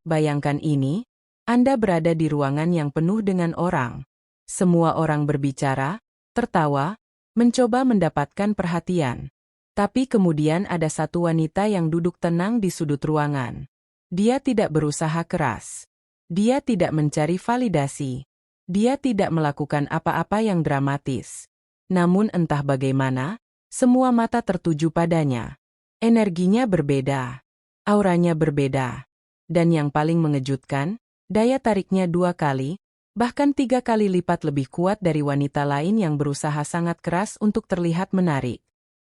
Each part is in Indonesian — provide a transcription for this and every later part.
Bayangkan ini, Anda berada di ruangan yang penuh dengan orang. Semua orang berbicara, tertawa, mencoba mendapatkan perhatian. Tapi kemudian ada satu wanita yang duduk tenang di sudut ruangan. Dia tidak berusaha keras. Dia tidak mencari validasi. Dia tidak melakukan apa-apa yang dramatis. Namun entah bagaimana, semua mata tertuju padanya. Energinya berbeda. Auranya berbeda. Dan yang paling mengejutkan, daya tariknya 2 kali, bahkan 3 kali lipat lebih kuat dari wanita lain yang berusaha sangat keras untuk terlihat menarik.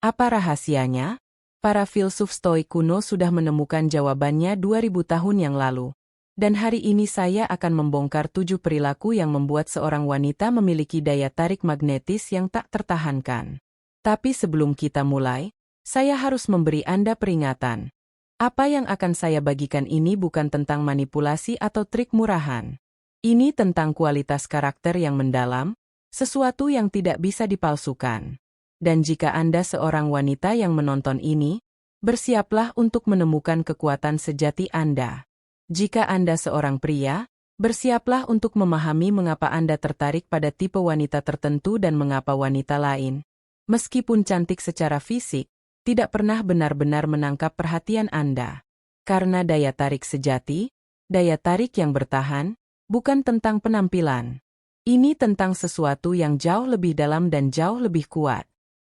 Apa rahasianya? Para filsuf Stoik kuno sudah menemukan jawabannya 2000 tahun yang lalu. Dan hari ini saya akan membongkar 7 perilaku yang membuat seorang wanita memiliki daya tarik magnetis yang tak tertahankan. Tapi sebelum kita mulai, saya harus memberi Anda peringatan. Apa yang akan saya bagikan ini bukan tentang manipulasi atau trik murahan. Ini tentang kualitas karakter yang mendalam, sesuatu yang tidak bisa dipalsukan. Dan jika Anda seorang wanita yang menonton ini, bersiaplah untuk menemukan kekuatan sejati Anda. Jika Anda seorang pria, bersiaplah untuk memahami mengapa Anda tertarik pada tipe wanita tertentu dan mengapa wanita lain, meskipun cantik secara fisik, tidak pernah benar-benar menangkap perhatian Anda. Karena daya tarik sejati, daya tarik yang bertahan, bukan tentang penampilan. Ini tentang sesuatu yang jauh lebih dalam dan jauh lebih kuat.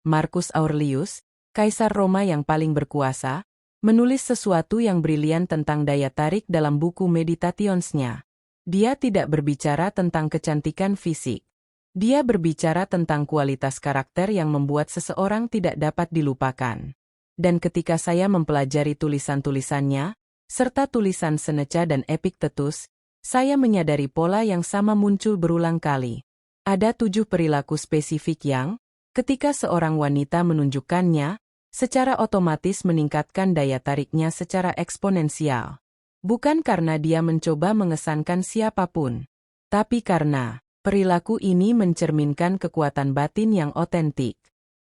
Marcus Aurelius, kaisar Roma yang paling berkuasa, menulis sesuatu yang brilian tentang daya tarik dalam buku Meditations-nya. Dia tidak berbicara tentang kecantikan fisik. Dia berbicara tentang kualitas karakter yang membuat seseorang tidak dapat dilupakan. Dan ketika saya mempelajari tulisan-tulisannya, serta tulisan Seneca dan Epictetus, saya menyadari pola yang sama muncul berulang kali. Ada 7 perilaku spesifik yang, ketika seorang wanita menunjukkannya, secara otomatis meningkatkan daya tariknya secara eksponensial. Bukan karena dia mencoba mengesankan siapapun, tapi karena perilaku ini mencerminkan kekuatan batin yang otentik.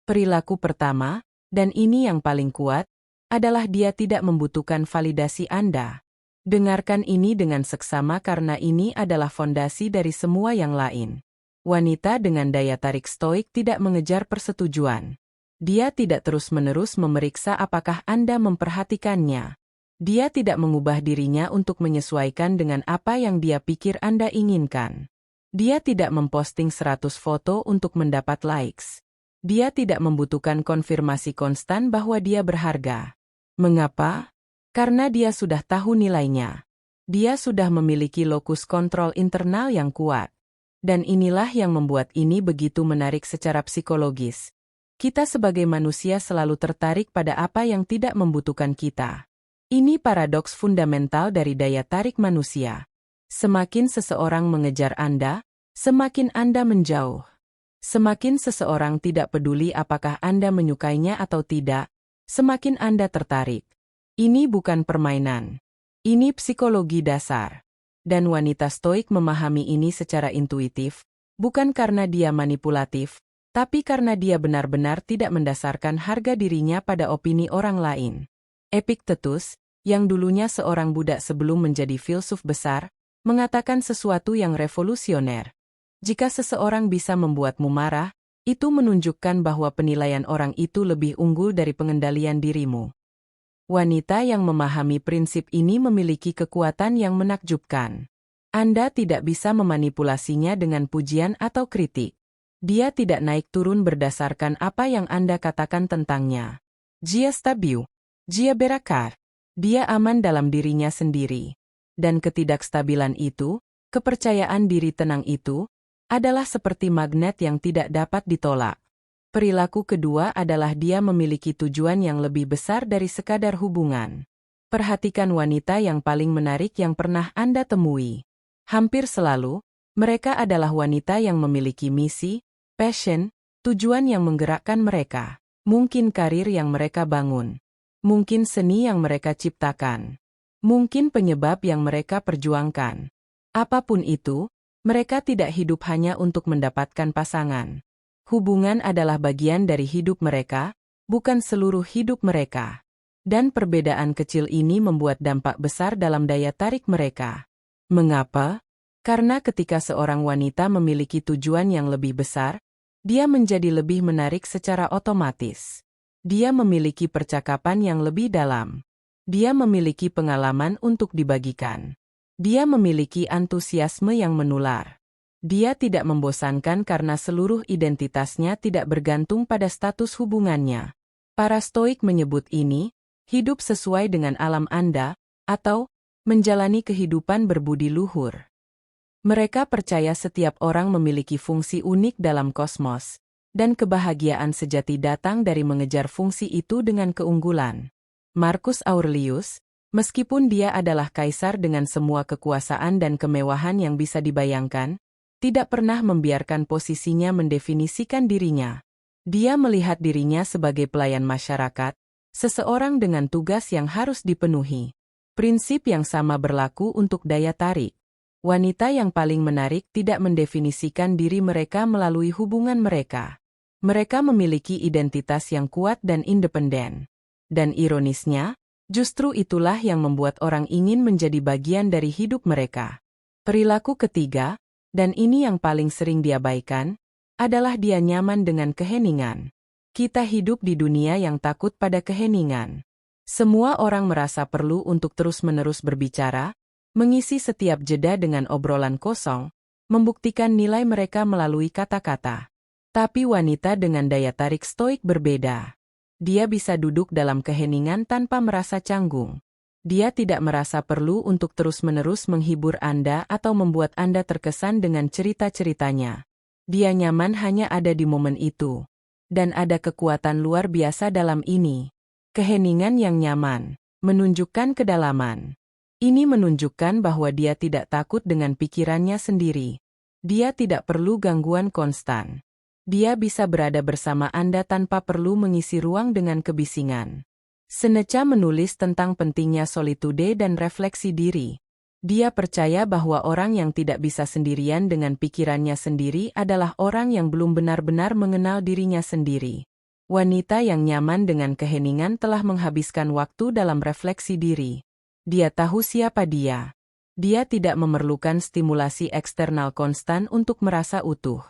Perilaku pertama, dan ini yang paling kuat, adalah dia tidak membutuhkan validasi Anda. Dengarkan ini dengan seksama karena ini adalah fondasi dari semua yang lain. Wanita dengan daya tarik stoik tidak mengejar persetujuan. Dia tidak terus-menerus memeriksa apakah Anda memperhatikannya. Dia tidak mengubah dirinya untuk menyesuaikan dengan apa yang dia pikir Anda inginkan. Dia tidak memposting 100 foto untuk mendapat likes. Dia tidak membutuhkan konfirmasi konstan bahwa dia berharga. Mengapa? Karena dia sudah tahu nilainya. Dia sudah memiliki lokus kontrol internal yang kuat. Dan inilah yang membuat ini begitu menarik secara psikologis. Kita sebagai manusia selalu tertarik pada apa yang tidak membutuhkan kita. Ini paradoks fundamental dari daya tarik manusia. Semakin seseorang mengejar Anda, semakin Anda menjauh. Semakin seseorang tidak peduli apakah Anda menyukainya atau tidak, semakin Anda tertarik. Ini bukan permainan. Ini psikologi dasar. Dan wanita stoik memahami ini secara intuitif, bukan karena dia manipulatif, tapi karena dia benar-benar tidak mendasarkan harga dirinya pada opini orang lain. Epictetus, yang dulunya seorang budak sebelum menjadi filsuf besar, mengatakan sesuatu yang revolusioner. Jika seseorang bisa membuatmu marah, itu menunjukkan bahwa penilaian orang itu lebih unggul dari pengendalian dirimu. Wanita yang memahami prinsip ini memiliki kekuatan yang menakjubkan. Anda tidak bisa memanipulasinya dengan pujian atau kritik. Dia tidak naik turun berdasarkan apa yang Anda katakan tentangnya. Dia stabil. Dia berakar. Dia aman dalam dirinya sendiri. Dan ketidakstabilan itu, kepercayaan diri tenang itu, adalah seperti magnet yang tidak dapat ditolak. Perilaku kedua adalah dia memiliki tujuan yang lebih besar dari sekadar hubungan. Perhatikan wanita yang paling menarik yang pernah Anda temui. Hampir selalu, mereka adalah wanita yang memiliki misi, passion, tujuan yang menggerakkan mereka. Mungkin karir yang mereka bangun. Mungkin seni yang mereka ciptakan. Mungkin penyebab yang mereka perjuangkan. Apapun itu, mereka tidak hidup hanya untuk mendapatkan pasangan. Hubungan adalah bagian dari hidup mereka, bukan seluruh hidup mereka. Dan perbedaan kecil ini membuat dampak besar dalam daya tarik mereka. Mengapa? Karena ketika seorang wanita memiliki tujuan yang lebih besar, dia menjadi lebih menarik secara otomatis. Dia memiliki percakapan yang lebih dalam. Dia memiliki pengalaman untuk dibagikan. Dia memiliki antusiasme yang menular. Dia tidak membosankan karena seluruh identitasnya tidak bergantung pada status hubungannya. Para Stoik menyebut ini hidup sesuai dengan alam Anda, atau menjalani kehidupan berbudi luhur. Mereka percaya setiap orang memiliki fungsi unik dalam kosmos, dan kebahagiaan sejati datang dari mengejar fungsi itu dengan keunggulan. Marcus Aurelius, meskipun dia adalah kaisar dengan semua kekuasaan dan kemewahan yang bisa dibayangkan, tidak pernah membiarkan posisinya mendefinisikan dirinya. Dia melihat dirinya sebagai pelayan masyarakat, seseorang dengan tugas yang harus dipenuhi. Prinsip yang sama berlaku untuk daya tarik. Wanita yang paling menarik tidak mendefinisikan diri mereka melalui hubungan mereka. Mereka memiliki identitas yang kuat dan independen. Dan ironisnya, justru itulah yang membuat orang ingin menjadi bagian dari hidup mereka. Perilaku ketiga, dan ini yang paling sering diabaikan, adalah dia nyaman dengan keheningan. Kita hidup di dunia yang takut pada keheningan. Semua orang merasa perlu untuk terus-menerus berbicara, mengisi setiap jeda dengan obrolan kosong, membuktikan nilai mereka melalui kata-kata. Tapi wanita dengan daya tarik stoik berbeda. Dia bisa duduk dalam keheningan tanpa merasa canggung. Dia tidak merasa perlu untuk terus-menerus menghibur Anda atau membuat Anda terkesan dengan cerita-ceritanya. Dia nyaman hanya ada di momen itu. Dan ada kekuatan luar biasa dalam ini. Keheningan yang nyaman, menunjukkan kedalaman. Ini menunjukkan bahwa dia tidak takut dengan pikirannya sendiri. Dia tidak perlu gangguan konstan. Dia bisa berada bersama Anda tanpa perlu mengisi ruang dengan kebisingan. Seneca menulis tentang pentingnya solitude dan refleksi diri. Dia percaya bahwa orang yang tidak bisa sendirian dengan pikirannya sendiri adalah orang yang belum benar-benar mengenal dirinya sendiri. Wanita yang nyaman dengan keheningan telah menghabiskan waktu dalam refleksi diri. Dia tahu siapa dia. Dia tidak memerlukan stimulasi eksternal konstan untuk merasa utuh.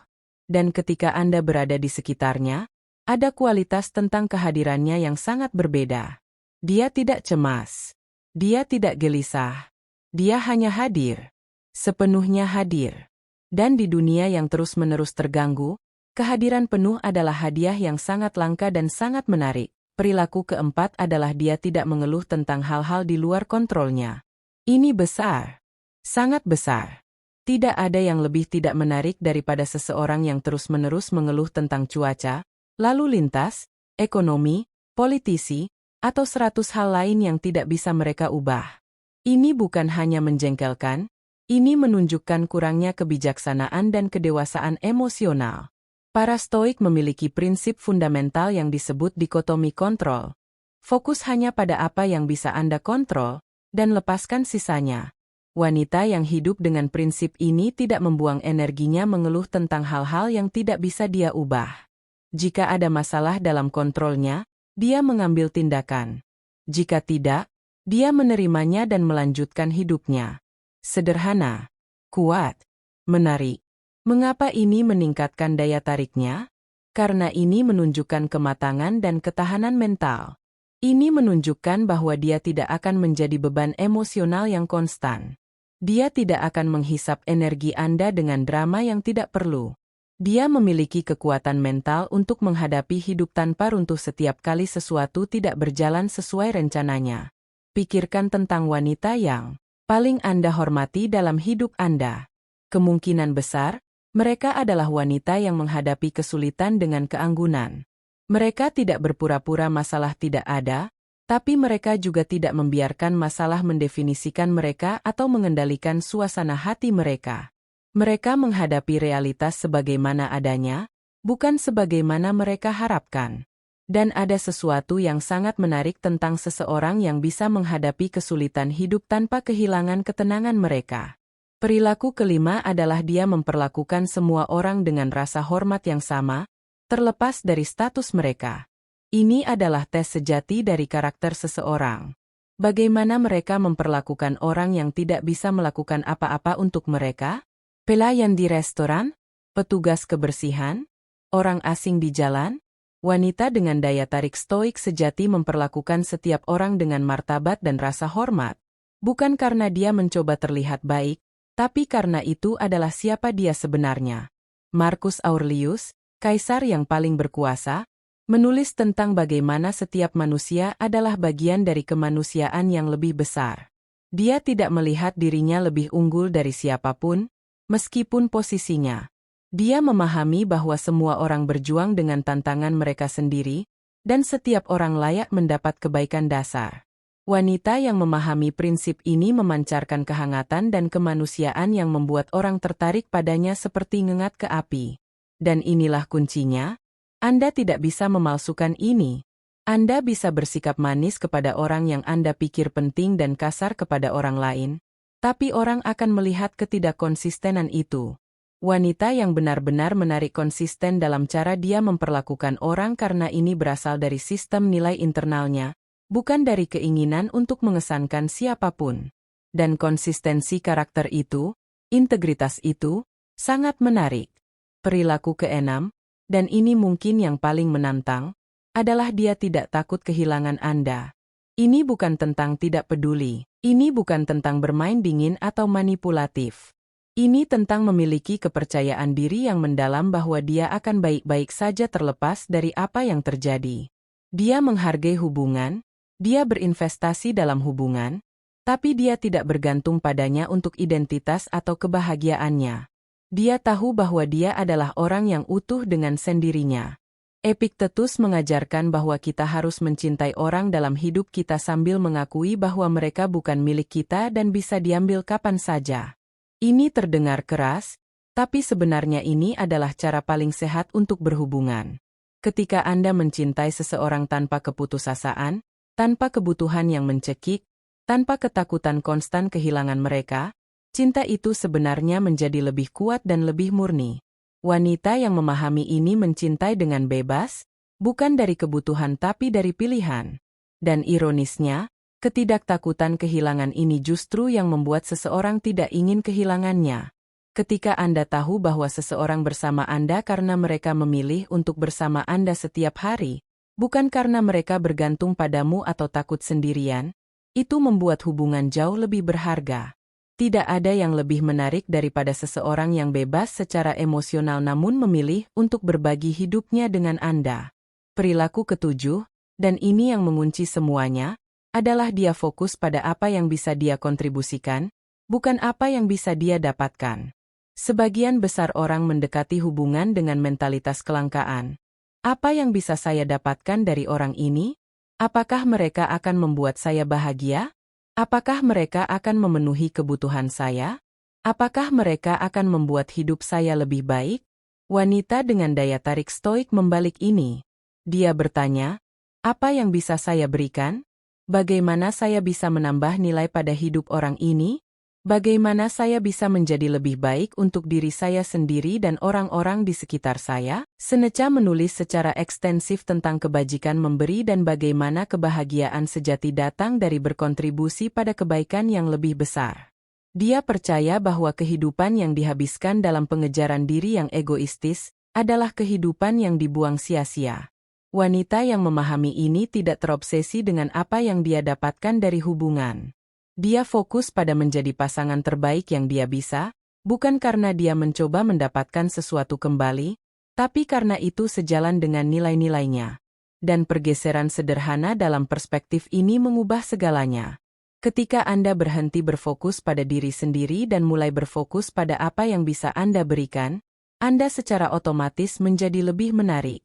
Dan ketika Anda berada di sekitarnya, ada kualitas tentang kehadirannya yang sangat berbeda. Dia tidak cemas. Dia tidak gelisah. Dia hanya hadir. Sepenuhnya hadir. Dan di dunia yang terus-menerus terganggu, kehadiran penuh adalah hadiah yang sangat langka dan sangat menarik. Perilaku keempat adalah dia tidak mengeluh tentang hal-hal di luar kontrolnya. Ini besar. Sangat besar. Tidak ada yang lebih tidak menarik daripada seseorang yang terus-menerus mengeluh tentang cuaca, lalu lintas, ekonomi, politisi, atau 100 hal lain yang tidak bisa mereka ubah. Ini bukan hanya menjengkelkan, ini menunjukkan kurangnya kebijaksanaan dan kedewasaan emosional. Para Stoik memiliki prinsip fundamental yang disebut dikotomi kontrol. Fokus hanya pada apa yang bisa Anda kontrol, dan lepaskan sisanya. Wanita yang hidup dengan prinsip ini tidak membuang energinya mengeluh tentang hal-hal yang tidak bisa dia ubah. Jika ada masalah dalam kontrolnya, dia mengambil tindakan. Jika tidak, dia menerimanya dan melanjutkan hidupnya. Sederhana, kuat, menarik. Mengapa ini meningkatkan daya tariknya? Karena ini menunjukkan kematangan dan ketahanan mental. Ini menunjukkan bahwa dia tidak akan menjadi beban emosional yang konstan. Dia tidak akan menghisap energi Anda dengan drama yang tidak perlu. Dia memiliki kekuatan mental untuk menghadapi hidup tanpa runtuh setiap kali sesuatu tidak berjalan sesuai rencananya. Pikirkan tentang wanita yang paling Anda hormati dalam hidup Anda. Kemungkinan besar, mereka adalah wanita yang menghadapi kesulitan dengan keanggunan. Mereka tidak berpura-pura masalah tidak ada, tapi mereka juga tidak membiarkan masalah mendefinisikan mereka atau mengendalikan suasana hati mereka. Mereka menghadapi realitas sebagaimana adanya, bukan sebagaimana mereka harapkan. Dan ada sesuatu yang sangat menarik tentang seseorang yang bisa menghadapi kesulitan hidup tanpa kehilangan ketenangan mereka. Perilaku kelima adalah dia memperlakukan semua orang dengan rasa hormat yang sama, terlepas dari status mereka. Ini adalah tes sejati dari karakter seseorang. Bagaimana mereka memperlakukan orang yang tidak bisa melakukan apa-apa untuk mereka? Pelayan di restoran? Petugas kebersihan? Orang asing di jalan? Wanita dengan daya tarik stoik sejati memperlakukan setiap orang dengan martabat dan rasa hormat. Bukan karena dia mencoba terlihat baik, tapi karena itu adalah siapa dia sebenarnya. Marcus Aurelius, kaisar yang paling berkuasa, menulis tentang bagaimana setiap manusia adalah bagian dari kemanusiaan yang lebih besar. Dia tidak melihat dirinya lebih unggul dari siapapun, meskipun posisinya. Dia memahami bahwa semua orang berjuang dengan tantangan mereka sendiri, dan setiap orang layak mendapat kebaikan dasar. Wanita yang memahami prinsip ini memancarkan kehangatan dan kemanusiaan yang membuat orang tertarik padanya seperti ngengat ke api. Dan inilah kuncinya, Anda tidak bisa memalsukan ini. Anda bisa bersikap manis kepada orang yang Anda pikir penting dan kasar kepada orang lain, tapi orang akan melihat ketidakkonsistenan itu. Wanita yang benar-benar menarik konsisten dalam cara dia memperlakukan orang karena ini berasal dari sistem nilai internalnya, bukan dari keinginan untuk mengesankan siapapun. Dan konsistensi karakter itu, integritas itu, sangat menarik. Perilaku keenam, dan ini mungkin yang paling menantang, adalah dia tidak takut kehilangan Anda. Ini bukan tentang tidak peduli, ini bukan tentang bermain dingin atau manipulatif. Ini tentang memiliki kepercayaan diri yang mendalam bahwa dia akan baik-baik saja terlepas dari apa yang terjadi. Dia menghargai hubungan, dia berinvestasi dalam hubungan, tapi dia tidak bergantung padanya untuk identitas atau kebahagiaannya. Dia tahu bahwa dia adalah orang yang utuh dengan sendirinya. Epictetus mengajarkan bahwa kita harus mencintai orang dalam hidup kita sambil mengakui bahwa mereka bukan milik kita dan bisa diambil kapan saja. Ini terdengar keras, tapi sebenarnya ini adalah cara paling sehat untuk berhubungan. Ketika Anda mencintai seseorang tanpa keputusasaan, tanpa kebutuhan yang mencekik, tanpa ketakutan konstan kehilangan mereka, cinta itu sebenarnya menjadi lebih kuat dan lebih murni. Wanita yang memahami ini mencintai dengan bebas, bukan dari kebutuhan tapi dari pilihan. Dan ironisnya, ketidaktakutan kehilangan ini justru yang membuat seseorang tidak ingin kehilangannya. Ketika Anda tahu bahwa seseorang bersama Anda karena mereka memilih untuk bersama Anda setiap hari, bukan karena mereka bergantung padamu atau takut sendirian, itu membuat hubungan jauh lebih berharga. Tidak ada yang lebih menarik daripada seseorang yang bebas secara emosional namun memilih untuk berbagi hidupnya dengan Anda. Perilaku ketujuh, dan ini yang mengunci semuanya, adalah dia fokus pada apa yang bisa dia kontribusikan, bukan apa yang bisa dia dapatkan. Sebagian besar orang mendekati hubungan dengan mentalitas kelangkaan. Apa yang bisa saya dapatkan dari orang ini? Apakah mereka akan membuat saya bahagia? Apakah mereka akan memenuhi kebutuhan saya? Apakah mereka akan membuat hidup saya lebih baik? Wanita dengan daya tarik stoik membalik ini. Dia bertanya, apa yang bisa saya berikan? Bagaimana saya bisa menambah nilai pada hidup orang ini? Bagaimana saya bisa menjadi lebih baik untuk diri saya sendiri dan orang-orang di sekitar saya? Seneca menulis secara ekstensif tentang kebajikan memberi dan bagaimana kebahagiaan sejati datang dari berkontribusi pada kebaikan yang lebih besar. Dia percaya bahwa kehidupan yang dihabiskan dalam pengejaran diri yang egoistis adalah kehidupan yang dibuang sia-sia. Wanita yang memahami ini tidak terobsesi dengan apa yang dia dapatkan dari hubungan. Dia fokus pada menjadi pasangan terbaik yang dia bisa, bukan karena dia mencoba mendapatkan sesuatu kembali, tapi karena itu sejalan dengan nilai-nilainya. Dan pergeseran sederhana dalam perspektif ini mengubah segalanya. Ketika Anda berhenti berfokus pada diri sendiri dan mulai berfokus pada apa yang bisa Anda berikan, Anda secara otomatis menjadi lebih menarik.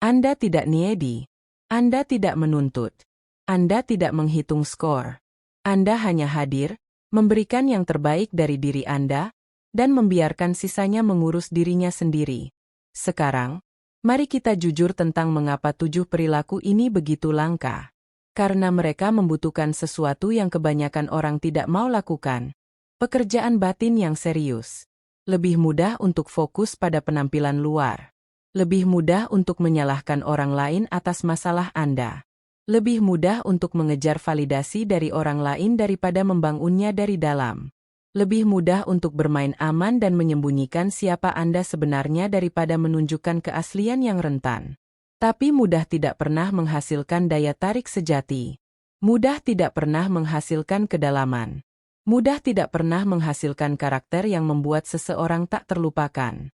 Anda tidak needy. Anda tidak menuntut. Anda tidak menghitung skor. Anda hanya hadir, memberikan yang terbaik dari diri Anda, dan membiarkan sisanya mengurus dirinya sendiri. Sekarang, mari kita jujur tentang mengapa 7 perilaku ini begitu langka. Karena mereka membutuhkan sesuatu yang kebanyakan orang tidak mau lakukan. Pekerjaan batin yang serius. Lebih mudah untuk fokus pada penampilan luar. Lebih mudah untuk menyalahkan orang lain atas masalah Anda. Lebih mudah untuk mengejar validasi dari orang lain daripada membangunnya dari dalam. Lebih mudah untuk bermain aman dan menyembunyikan siapa Anda sebenarnya daripada menunjukkan keaslian yang rentan. Tapi mudah tidak pernah menghasilkan daya tarik sejati. Mudah tidak pernah menghasilkan kedalaman. Mudah tidak pernah menghasilkan karakter yang membuat seseorang tak terlupakan.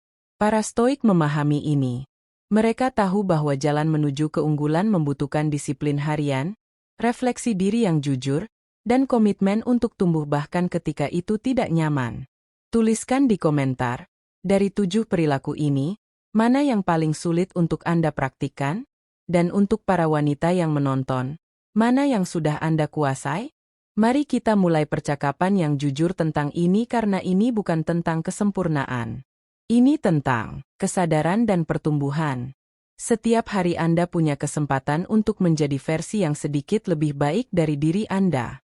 Para Stoik memahami ini. Mereka tahu bahwa jalan menuju keunggulan membutuhkan disiplin harian, refleksi diri yang jujur, dan komitmen untuk tumbuh bahkan ketika itu tidak nyaman. Tuliskan di komentar, dari 7 perilaku ini, mana yang paling sulit untuk Anda praktikkan? Dan untuk para wanita yang menonton, mana yang sudah Anda kuasai? Mari kita mulai percakapan yang jujur tentang ini karena ini bukan tentang kesempurnaan. Ini tentang kesadaran dan pertumbuhan. Setiap hari Anda punya kesempatan untuk menjadi versi yang sedikit lebih baik dari diri Anda.